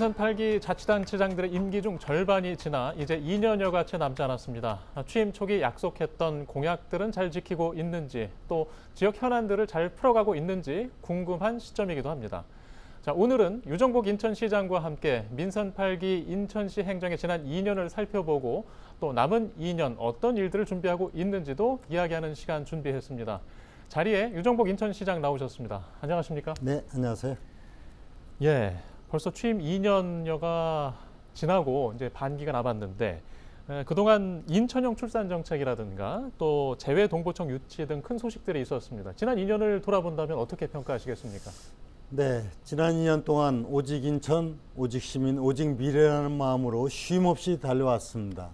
민선 8기 자치단체장들의 임기 중 절반이 지나 이제 2년여가 채 남지 않았습니다. 취임 초기 약속했던 공약들은 잘 지키고 있는지, 또 지역 현안들을 잘 풀어가고 있는지 궁금한 시점이기도 합니다. 자, 오늘은 유정복 인천시장과 함께 민선 8기 인천시 행정의 지난 2년을 살펴보고 또 남은 2년 어떤 일들을 준비하고 있는지도 이야기하는 시간 준비했습니다. 자리에 유정복 인천시장 나오셨습니다. 안녕하십니까? 네, 안녕하세요. 예, 벌써 취임 2년여가 지나고 이제 반기가 남았는데 그동안 인천형 출산 정책이라든가 또 재외 동보청 유치 등 큰 소식들이 있었습니다. 지난 2년을 돌아본다면 어떻게 평가하시겠습니까? 네, 지난 2년 동안 오직 인천, 오직 시민, 오직 미래라는 마음으로 쉼없이 달려왔습니다.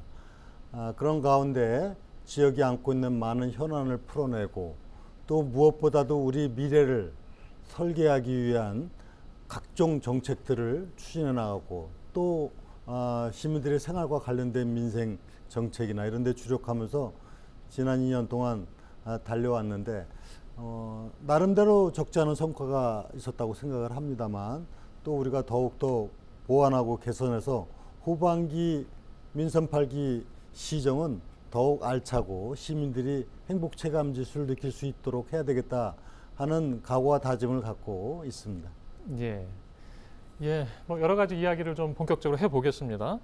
그런 가운데 지역이 안고 있는 많은 현안을 풀어내고 또 무엇보다도 우리 미래를 설계하기 위한 각종 정책들을 추진해 나가고 또 시민들의 생활과 관련된 민생 정책이나 이런 데 주력하면서 지난 2년 동안 달려왔는데 나름대로 적지 않은 성과가 있었다고 생각을 합니다만 또 우리가 더욱더 보완하고 개선해서 후반기 민선 8기 시정은 더욱 알차고 시민들이 행복 체감 지수를 느낄 수 있도록 해야 되겠다 하는 각오와 다짐을 갖고 있습니다. 예, 뭐 여러 가지 이야기를 좀 본격적으로 해보겠습니다.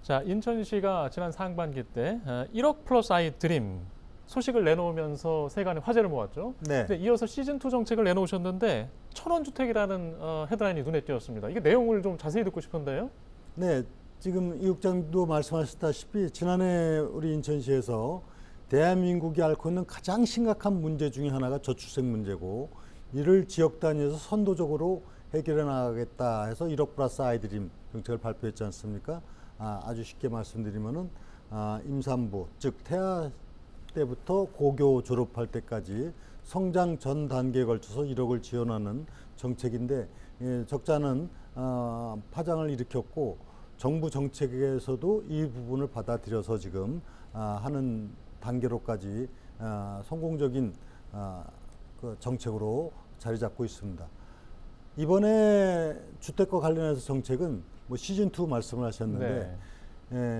자, 인천시가 지난 상반기 때 1억 플러스 아이 드림 소식을 내놓으면서 세간의 화제를 모았죠. 네. 이어서 시즌2 정책을 내놓으셨는데 천원주택이라는 헤드라인이 눈에 띄었습니다. 이게 내용을 좀 자세히 듣고 싶은데요. 네, 지금 이 국장도 말씀하셨다시피 지난해 우리 인천시에서 대한민국이 앓고 있는 가장 심각한 문제 중에 하나가 저출생 문제고 이를 지역 단위에서 선도적으로 해결해 나가겠다 해서 1억 플러스 아이드림 정책을 발표했지 않습니까? 아주 쉽게 말씀드리면은 임산부 즉 태아 때부터 고교 졸업할 때까지 성장 전 단계에 걸쳐서 1억을 지원하는 정책인데 적지 않은 파장을 일으켰고 정부 정책에서도 이 부분을 받아들여서 지금 하는 단계로까지 성공적인 그 정책으로 자리 잡고 있습니다. 이번에 주택과 관련해서 정책은 뭐 시즌2 말씀을 하셨는데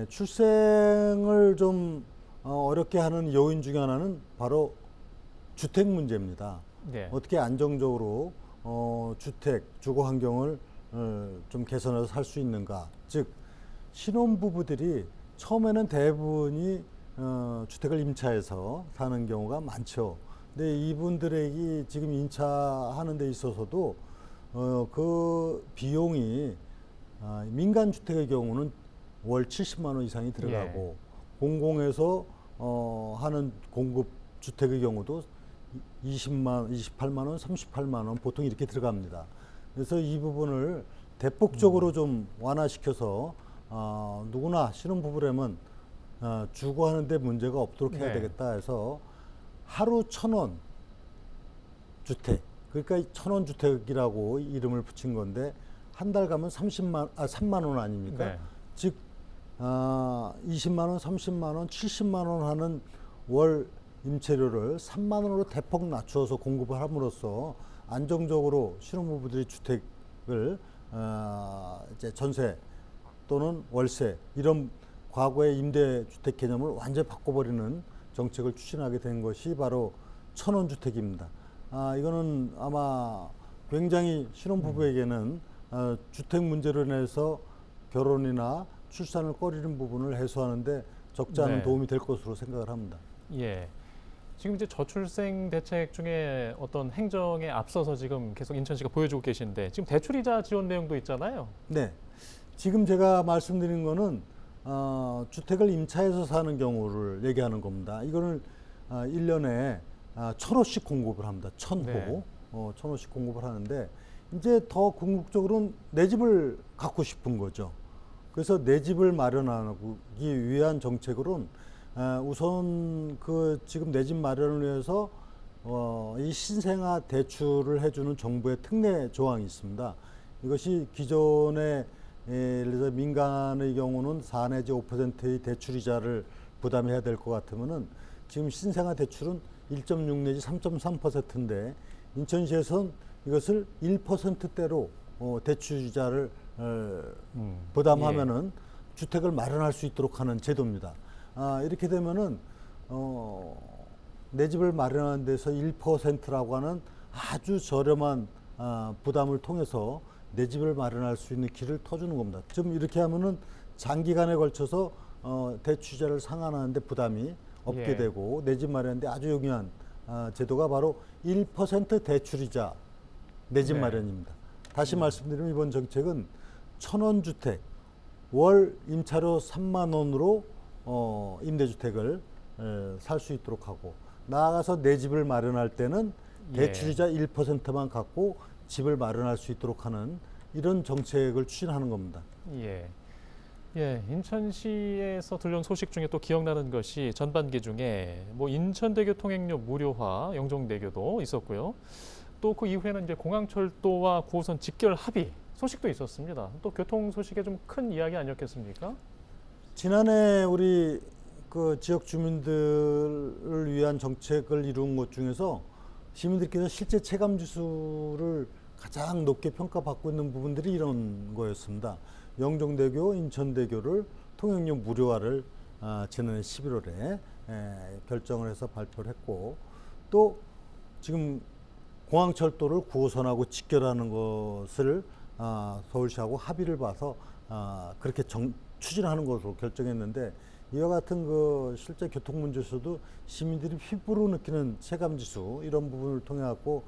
출생을 좀 어렵게 하는 요인 중에 하나는 바로 주택 문제입니다. 네. 어떻게 안정적으로 주택, 주거 환경을 좀 개선해서 살 수 있는가. 즉 신혼부부들이 처음에는 대부분이 주택을 임차해서 사는 경우가 많죠. 근데 이분들에게 지금 임차하는 데 있어서도 그 비용이 민간 주택의 경우는 월 70만 원 이상이 들어가고 공공에서 하는 공급 주택의 경우도 28만 원, 38만 원 보통 이렇게 들어갑니다. 그래서 이 부분을 대폭적으로 좀 완화시켜서 누구나 신혼부부라면 주거하는데 문제가 없도록 해야 되겠다 해서 하루 1,000원 주택, 그러니까 1,000원 주택이라고 이름을 붙인 건데 한 달 가면 3만 원 아닙니까? 네. 즉 20만 원, 30만 원, 70만 원 하는 월 임차료를 3만 원으로 대폭 낮추어서 공급을 함으로써 안정적으로 신혼부부들이 주택을 이제 전세 또는 월세 이런 과거의 임대주택 개념을 완전히 바꿔버리는 정책을 추진하게 된 것이 바로 1,000원 주택입니다. 이거는 아마 굉장히 신혼부부에게는 주택 문제로 인해서 결혼이나 출산을 꺼리는 부분을 해소하는데 적지 않은 도움이 될 것으로 생각을 합니다. 예. 지금 이제 저출생 대책 중에 어떤 행정에 앞서서 지금 계속 인천시가 보여주고 계신데 지금 대출이자 지원 내용도 있잖아요. 네. 지금 제가 말씀드린 거는 주택을 임차해서 사는 경우를 얘기하는 겁니다. 이거는 1년에 1,000호씩 공급을 합니다. 1,000호. 1,000호씩 공급을 하는데 이제 더 궁극적으로는 내 집을 갖고 싶은 거죠. 그래서 내 집을 마련하기 위한 정책으로는 우선 그 지금 내 집 마련을 위해서 이 신생아 대출을 해주는 정부의 특례 조항이 있습니다. 이것이 기존에 예를 들어 민간의 경우는 4 내지 5%의 대출이자를 부담해야 될 것 같으면은 지금 신생아 대출은 1.6 내지 3.3%인데 인천시에서는 이것을 1%대로 대출이자를 부담하면은 주택을 마련할 수 있도록 하는 제도입니다. 이렇게 되면은 내 집을 마련하는 데서 1%라고 하는 아주 저렴한 부담을 통해서 내 집을 마련할 수 있는 길을 터주는 겁니다. 좀 이렇게 하면은 장기간에 걸쳐서 대출자를 상환하는데 부담이 없게 예. 되고 내 집 마련인데 아주 용이한 제도가 바로 1% 대출이자 내 집 네. 마련입니다. 다시 말씀드리면 이번 정책은 1,000원 주택 월 임차료 3만 원으로 임대주택을 살 수 있도록 하고 나아가서 내 집을 마련할 때는 대출이자 1%만 갖고 집을 마련할 수 있도록 하는 이런 정책을 추진하는 겁니다. 예. 예, 인천시에서 들려온 소식 중에 또 기억나는 것이 전반기 중에 뭐 인천대교 통행료 무료화, 영종대교도 있었고요. 또 그 이후에는 이제 공항철도와 9호선 직결 합의 소식도 있었습니다. 또 교통 소식에 좀 큰 이야기 아니었겠습니까? 지난해 우리 그 지역 주민들을 위한 정책을 이룬 것 중에서 시민들께서 실제 체감 지수를 가장 높게 평가받고 있는 부분들이 이런 거였습니다. 영종대교, 인천대교를 통행료 무료화를 지난해 11월에 결정을 해서 발표를 했고 또 지금 공항철도를 9호선하고 직결하는 것을 서울시하고 합의를 봐서 그렇게 추진하는 것으로 결정했는데 이와 같은 그 실제 교통 문제에서도 시민들이 피부로 느끼는 체감지수 이런 부분을 통해 갖고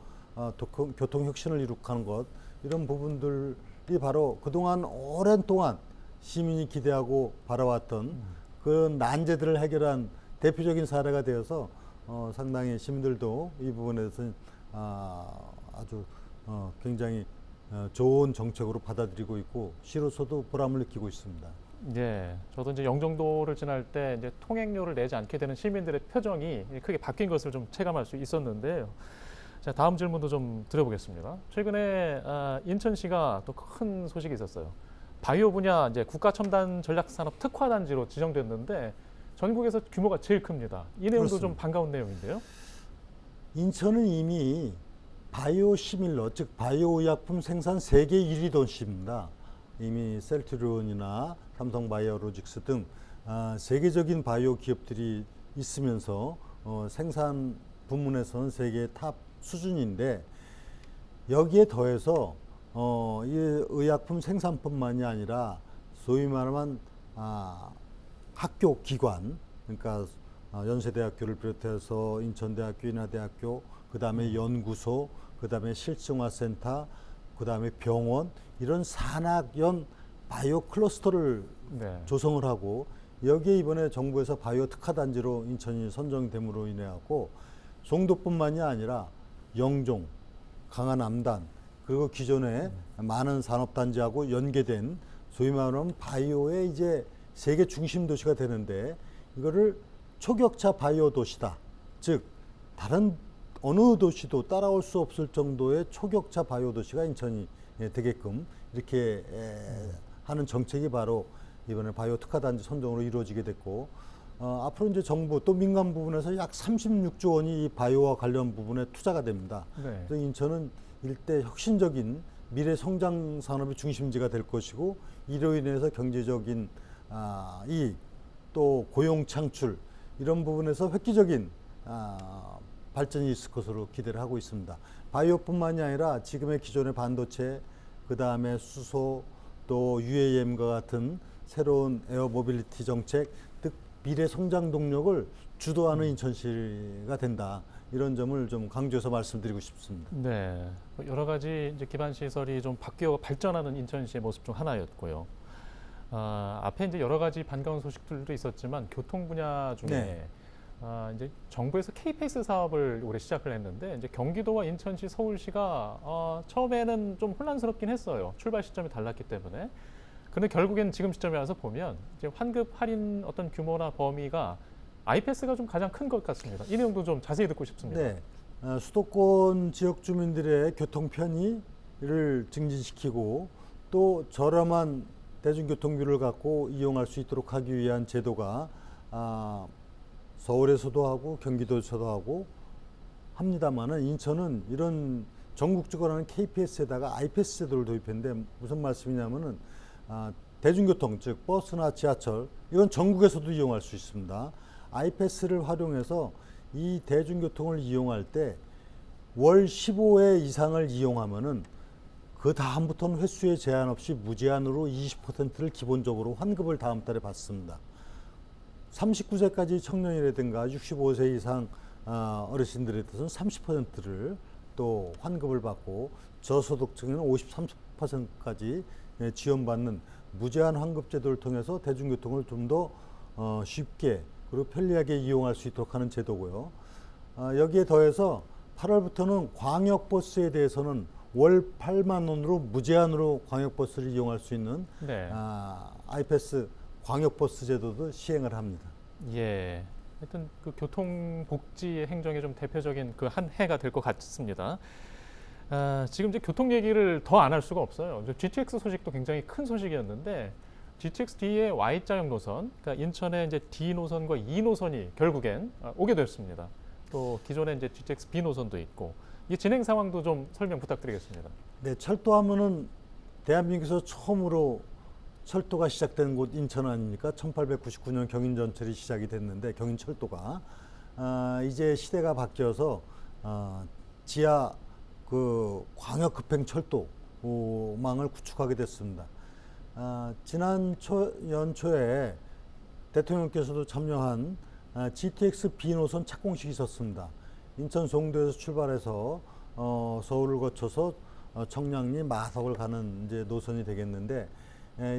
교통 혁신을 이룩하는 것 이런 부분들이 바로 그동안 오랜 동안 시민이 기대하고 바라왔던 그 난제들을 해결한 대표적인 사례가 되어서 상당히 시민들도 이 부분에 대해서는 아주 굉장히 좋은 정책으로 받아들이고 있고 시로서도 보람을 느끼고 있습니다. 네, 저도 이제 영종도를 지날 때 이제 통행료를 내지 않게 되는 시민들의 표정이 크게 바뀐 것을 좀 체감할 수 있었는데요. 자, 다음 질문도 좀 드려보겠습니다. 최근에 인천시가 또 큰 소식이 있었어요. 바이오 분야 이제 국가첨단 전략산업 특화단지로 지정됐는데 전국에서 규모가 제일 큽니다. 이 내용도 그렇습니다. 좀 반가운 내용인데요. 인천은 이미 바이오 시밀러 즉 바이오 의약품 생산 세계 1위 도시입니다. 이미 셀트리온이나 삼성바이오로직스 등 세계적인 바이오 기업들이 있으면서 생산 부문에서는 세계 탑 수준인데 여기에 더해서 이 의약품 생산뿐만이 아니라 소위 말하면 학교 기관 그러니까 연세대학교를 비롯해서 인천대학교, 인하대학교, 그 다음에 연구소, 그 다음에 실증화센터, 그 다음에 병원 이런 산학연 바이오 클러스터를 네. 조성을 하고 여기에 이번에 정부에서 바이오 특화단지로 인천이 선정됨으로 인해 갖고 송도뿐만이 아니라 영종, 강한 암단 그리고 기존에 많은 산업단지하고 연계된 소위 말하면 바이오의 이제 세계 중심 도시가 되는데 이거를 초격차 바이오 도시다. 즉 다른 어느 도시도 따라올 수 없을 정도의 초격차 바이오 도시가 인천이 되게끔 이렇게 하는 정책이 바로 이번에 바이오 특화단지 선정으로 이루어지게 됐고 앞으로 이제 정부 또 민간 부분에서 약 36조 원이 이 바이오와 관련 부분에 투자가 됩니다. 네. 그래서 인천은 일대 혁신적인 미래 성장 산업의 중심지가 될 것이고 이로 인해서 경제적인 또 고용 창출 이런 부분에서 획기적인 발전이 있을 것으로 기대를 하고 있습니다. 바이오뿐만이 아니라 지금의 기존의 반도체, 그 다음에 수소, 또 UAM과 같은 새로운 에어 모빌리티 정책, 즉 미래 성장 동력을 주도하는 인천시가 된다. 이런 점을 좀 강조해서 말씀드리고 싶습니다. 네, 여러 가지 이제 기반 시설이 좀 바뀌어 발전하는 인천시의 모습 중 하나였고요. 앞에 이제 여러 가지 반가운 소식들도 있었지만 교통 분야 중에 네. 이제 정부에서 K-패스 사업을 올해 시작을 했는데 이제 경기도와 인천시, 서울시가 처음에는 좀 혼란스럽긴 했어요. 출발 시점이 달랐기 때문에. 그런데 결국엔 지금 시점에 와서 보면 이제 환급 할인 어떤 규모나 범위가 아이패스가 좀 가장 큰 것 같습니다. 이 내용도 좀 자세히 듣고 싶습니다. 네, 수도권 지역 주민들의 교통 편의를 증진시키고 또 저렴한 대중교통비를 갖고 이용할 수 있도록 하기 위한 제도가 서울에서도 하고 경기도에서도 하고 합니다만은 인천은 이런 전국적으로 하는 KPS에다가 IPS 제도를 도입했는데 무슨 말씀이냐면은 대중교통 즉 버스나 지하철 이건 전국에서도 이용할 수 있습니다. IPS를 활용해서 이 대중교통을 이용할 때 월 15회 이상을 이용하면은 그 다음부터는 횟수에 제한 없이 무제한으로 20%를 기본적으로 환급을 다음 달에 받습니다. 39세까지 청년이라든가 65세 이상 어르신들에 대해서는 30%를 또 환급을 받고 저소득층에는 53%까지 지원받는 무제한 환급 제도를 통해서 대중교통을 좀 더 쉽게 그리고 편리하게 이용할 수 있도록 하는 제도고요. 여기에 더해서 8월부터는 광역버스에 대해서는 월 8만 원으로 무제한으로 광역버스를 이용할 수 있는 네. IPS 광역버스 제도도 시행을 합니다. 예. 하여튼 그 교통복지 행정의 좀 대표적인 그 한 해가 될 것 같습니다. 지금 이제 교통 얘기를 더 안 할 수가 없어요. GTX 소식도 굉장히 큰 소식이었는데 GTX D의 Y자형 노선, 그러니까 인천의 이제 D 노선과 E 노선이 결국엔 오게 됐습니다. 또 기존에 이제 GTX B 노선도 있고 이 진행 상황도 좀 설명 부탁드리겠습니다. 네, 철도하면은 대한민국에서 처음으로 철도가 시작된 곳 인천 아닙니까? 1899년 경인전철이 시작이 됐는데 경인철도가 이제 시대가 바뀌어서 지하 그 광역급행철도망을 구축하게 됐습니다. 지난 연초에 대통령께서도 참여한 GTX B 노선 착공식이 있었습니다. 인천 송도에서 출발해서 서울을 거쳐서 청량리 마석을 가는 이제 노선이 되겠는데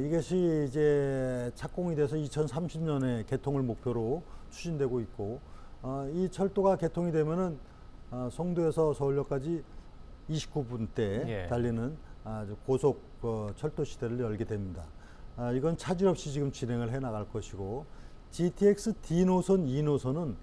이것이 이제 착공이 돼서 2030년에 개통을 목표로 추진되고 있고 이 철도가 개통이 되면은 송도에서 서울역까지 29분대 예. 달리는 아주 고속 철도 시대를 열게 됩니다. 이건 차질 없이 지금 진행을 해 나갈 것이고 GTX D 노선, E 노선은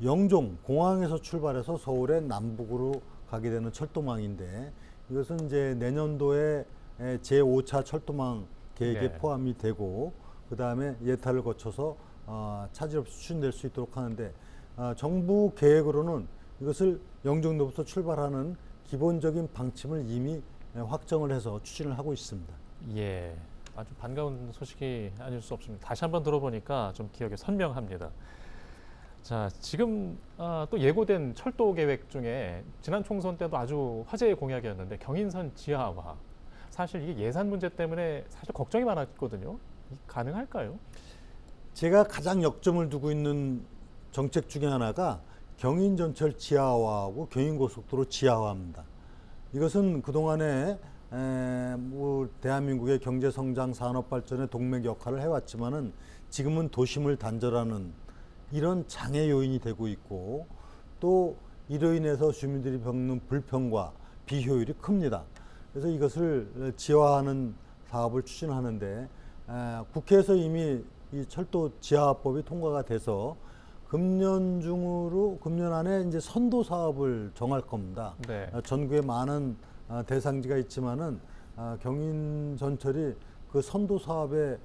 영종 공항에서 출발해서 서울의 남북으로 가게 되는 철도망인데 이것은 이제 내년도에 제5차 철도망 계획에 네. 포함이 되고 그 다음에 예타를 거쳐서 차질 없이 추진될 수 있도록 하는데 정부 계획으로는 이것을 영종도부터 출발하는 기본적인 방침을 이미 확정을 해서 추진을 하고 있습니다. 예, 아주 반가운 소식이 아닐 수 없습니다. 다시 한번 들어보니까 좀 기억에 선명합니다. 자, 지금 또 예고된 철도 계획 중에 지난 총선 때도 아주 화제의 공약이었는데 경인선 지하화. 사실 이게 예산 문제 때문에 사실 걱정이 많았거든요. 가능할까요? 제가 가장 역점을 두고 있는 정책 중에 하나가 경인전철 지하화하고 경인고속도로 지하화입니다. 이것은 그동안에 대한민국의 경제성장 산업발전의 동맥 역할을 해왔지만은 지금은 도심을 단절하는 이런 장애 요인이 되고 있고 또 이로 인해서 주민들이 겪는 불평과 비효율이 큽니다. 그래서 이것을 지하화하는 사업을 추진하는데 국회에서 이미 이 철도 지하화법이 통과가 돼서 금년 안에 이제 선도 사업을 정할 겁니다. 네. 전국에 많은 대상지가 있지만은 경인 전철이 그 선도 사업에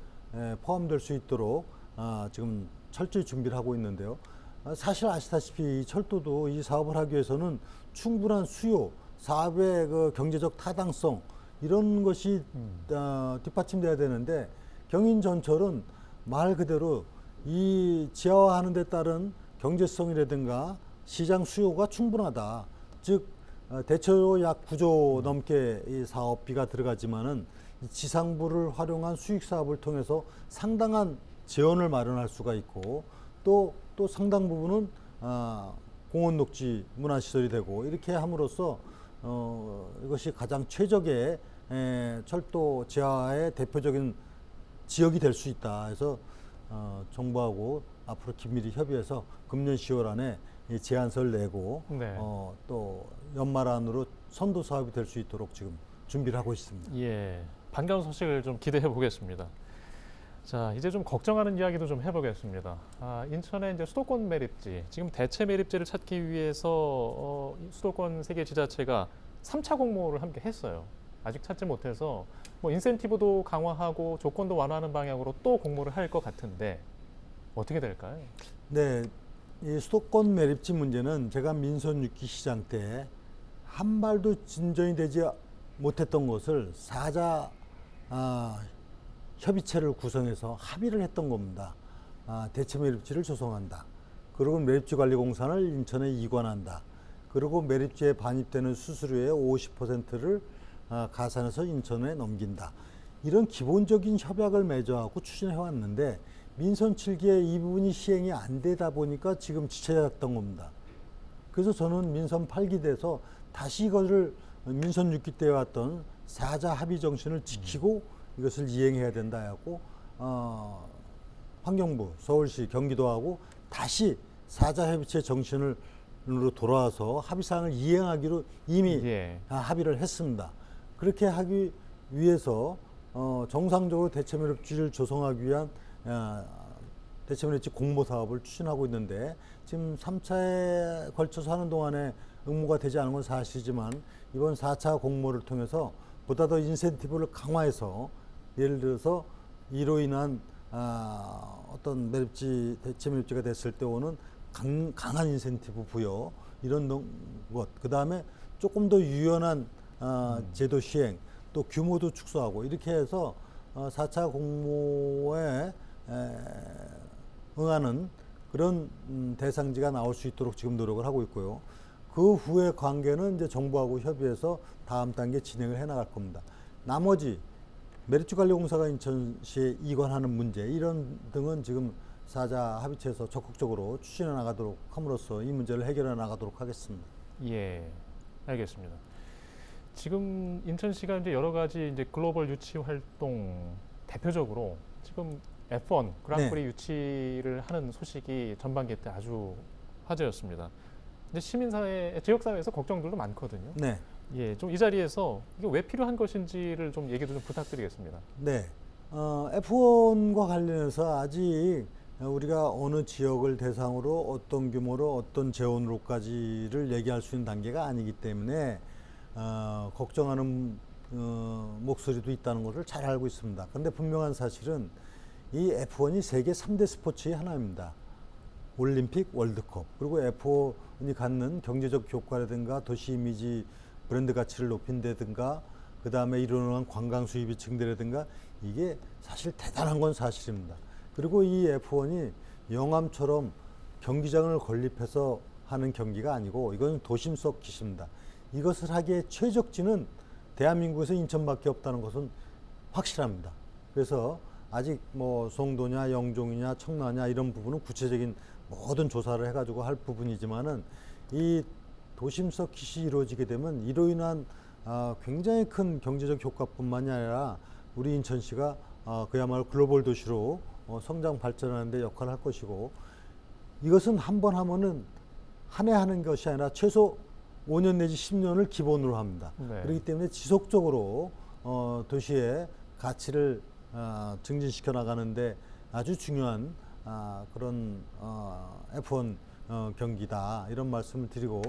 포함될 수 있도록 지금 철저히 준비를 하고 있는데요. 사실 아시다시피 이 철도도 이 사업을 하기 위해서는 충분한 수요, 사업의 그 경제적 타당성 이런 것이 뒷받침돼야 되는데 경인 전철은 말 그대로 이 지하화하는 데 따른 경제성이라든가 시장 수요가 충분하다. 즉 대체로 약 9조 넘게 이 사업비가 들어가지만은 지상부를 활용한 수익 사업을 통해서 상당한 재원을 마련할 수가 있고 또 상당 부분은 공원 녹지 문화시설이 되고 이렇게 함으로써 이것이 가장 최적의 철도 지하화의 대표적인 지역이 될 수 있다. 해서 정부하고 앞으로 긴밀히 협의해서 금년 10월 안에 이 제안서를 내고 네. 또 연말 안으로 선도 사업이 될 수 있도록 지금 준비를 하고 있습니다. 예, 반가운 소식을 좀 기대해 보겠습니다. 자, 이제 좀 걱정하는 이야기도 좀 해보겠습니다. 인천의 이제 수도권 매립지, 지금 대체 매립지를 찾기 위해서 수도권 세 개 지자체가 3차 공모를 함께 했어요. 아직 찾지 못해서 뭐 인센티브도 강화하고 조건도 완화하는 방향으로 또 공모를 할 것 같은데 어떻게 될까요? 네, 이 수도권 매립지 문제는 제가 민선 6기 시장 때 한 발도 진전이 되지 못했던 것을 사자 협의체를 구성해서 합의를 했던 겁니다. 대체 매립지를 조성한다. 그리고 매립지관리공사를 인천에 이관한다. 그리고 매립지에 반입되는 수수료의 50%를 가산해서 인천에 넘긴다. 이런 기본적인 협약을 맺어갖고 추진해 왔는데 민선 7기에 이 부분이 시행이 안 되다 보니까 지금 지체됐던 겁니다. 그래서 저는 민선 8기 돼서 다시 이것을 민선 6기 때 왔던 사자 합의 정신을 지키고 이것을 이행해야 된다 해갖고 환경부, 서울시, 경기도하고 다시 사자 협의체 정신으로 돌아와서 합의사항을 이행하기로 이미 합의를 했습니다. 그렇게 하기 위해서 정상적으로 대체매립지를 조성하기 위한 대체매립지 공모 사업을 추진하고 있는데 지금 3차에 걸쳐서 하는 동안에 응모가 되지 않은 건 사실이지만 이번 4차 공모를 통해서 보다 더 인센티브를 강화해서 예를 들어서 이로 인한 어떤 매립지, 대체 매립지가 됐을 때 오는 강한 인센티브 부여 이런 것, 그 다음에 조금 더 유연한 제도 시행, 또 규모도 축소하고 이렇게 해서 4차 공모에 응하는 그런 대상지가 나올 수 있도록 지금 노력을 하고 있고요. 그 후의 관계는 이제 정부하고 협의해서 다음 단계 진행을 해 나갈 겁니다. 나머지 매립지관리공사가 인천시에 이관하는 문제 이런 등은 지금 사자 합의체에서 적극적으로 추진해 나가도록 함으로써 이 문제를 해결해 나가도록 하겠습니다. 예, 알겠습니다. 지금 인천시가 이제 여러 가지 이제 글로벌 유치 활동 대표적으로 지금 F1 그랑프리 유치를 하는 소식이 전반기 때 아주 화제였습니다. 근데 시민사회, 지역사회에서 걱정들도 많거든요. 네. 예, 좀 이 자리에서 이게 왜 필요한 것인지를 좀 얘기도 좀 부탁드리겠습니다. 네. F1과 관련해서 아직 우리가 어느 지역을 대상으로 어떤 규모로 어떤 재원으로까지를 얘기할 수 있는 단계가 아니기 때문에 걱정하는 목소리도 있다는 것을 잘 알고 있습니다. 그런데 분명한 사실은 이 F1이 세계 3대 스포츠의 하나입니다. 올림픽, 월드컵, 그리고 F1이 갖는 경제적 효과라든가 도시 이미지 브랜드 가치를 높인다든가 그 다음에 이루어난 관광 수입이 증대라든가 이게 사실 대단한 건 사실입니다. 그리고 이 F1이 영암처럼 경기장을 건립해서 하는 경기가 아니고 이건 도심 속 기시입니다. 이것을 하기에 최적지는 대한민국에서 인천밖에 없다는 것은 확실합니다. 그래서 아직 뭐 송도냐 영종이냐 청라냐 이런 부분은 구체적인 모든 조사를 해가지고 할 부분이지만은 이 도심 속 기시 이루어지게 되면 이로 인한 굉장히 큰 경제적 효과뿐만이 아니라 우리 인천시가 그야말로 글로벌 도시로 성장 발전하는 데 역할을 할 것이고 이것은 한 번 하면은 한 해 하는 것이 아니라 최소 5년 내지 10년을 기본으로 합니다. 네. 그렇기 때문에 지속적으로 도시의 가치를 증진시켜 나가는데 아주 중요한 그런 F1 경기다 이런 말씀을 드리고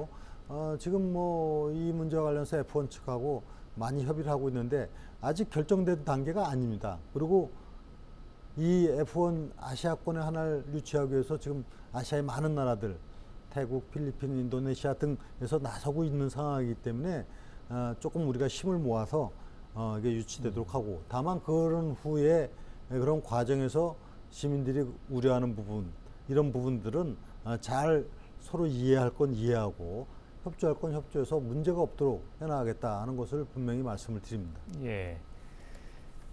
지금 뭐 이 문제와 관련해서 F1 측하고 많이 협의를 하고 있는데 아직 결정된 단계가 아닙니다. 그리고 이 F1 아시아권의 하나를 유치하기 위해서 지금 아시아의 많은 나라들 태국, 필리핀, 인도네시아 등에서 나서고 있는 상황이기 때문에 조금 우리가 힘을 모아서 이게 유치되도록 하고 다만 그런 후에 그런 과정에서 시민들이 우려하는 부분 이런 부분들은 잘 서로 이해할 건 이해하고 협조할 건 협조해서 문제가 없도록 해나가겠다 하는 것을 분명히 말씀을 드립니다. 예.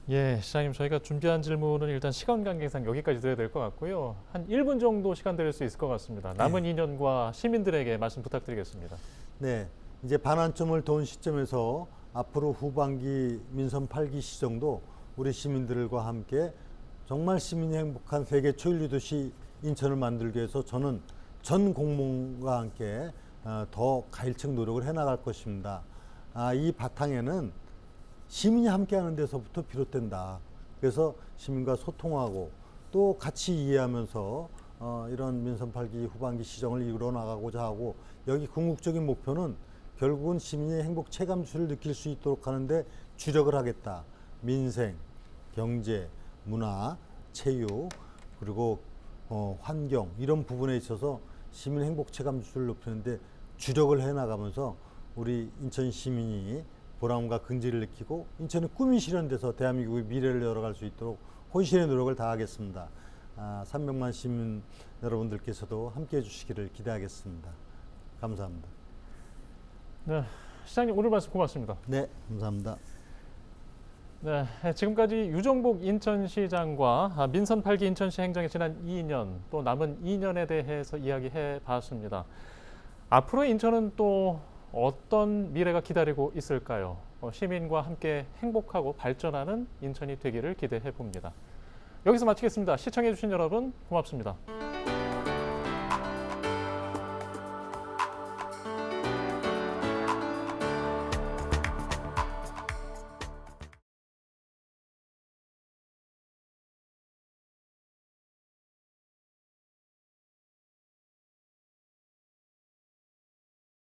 예, 시장님 저희가 준비한 질문은 일단 시간 관계상 여기까지 드려야 될 것 같고요. 한 1분 정도 시간 드릴 수 있을 것 같습니다. 남은 2년과 시민들에게 말씀 부탁드리겠습니다. 네, 이제 반환점을 돈 시점에서 앞으로 후반기 민선 8기 시정도 우리 시민들과 함께 정말 시민이 행복한 세계 초일류 도시 인천을 만들기 위해서 저는 전 공무원과 함께 더 가일층 노력을 해나갈 것입니다. 이 바탕에는 시민이 함께하는 데서부터 비롯된다. 그래서 시민과 소통하고 또 같이 이해하면서 이런 민선 8기 후반기 시정을 이끌어 나가고자 하고 여기 궁극적인 목표는 결국은 시민의 행복 체감수를 느낄 수 있도록 하는데 주력을 하겠다. 민생, 경제, 문화, 체육 그리고 환경 이런 부분에 있어서 시민 행복 체감 지수를 높이는데 주력을 해나가면서 우리 인천 시민이 보람과 긍지를 느끼고 인천의 꿈이 실현돼서 대한민국의 미래를 열어갈 수 있도록 혼신의 노력을 다하겠습니다. 300만 시민 여러분들께서도 함께해 주시기를 기대하겠습니다. 감사합니다. 네, 시장님 오늘 말씀 고맙습니다. 네, 감사합니다. 네, 지금까지 유정복 인천시장과 민선 8기 인천시 행정의 지난 2년 또 남은 2년에 대해서 이야기해 봤습니다. 앞으로 인천은 또 어떤 미래가 기다리고 있을까요? 시민과 함께 행복하고 발전하는 인천이 되기를 기대해 봅니다. 여기서 마치겠습니다. 시청해 주신 여러분 고맙습니다.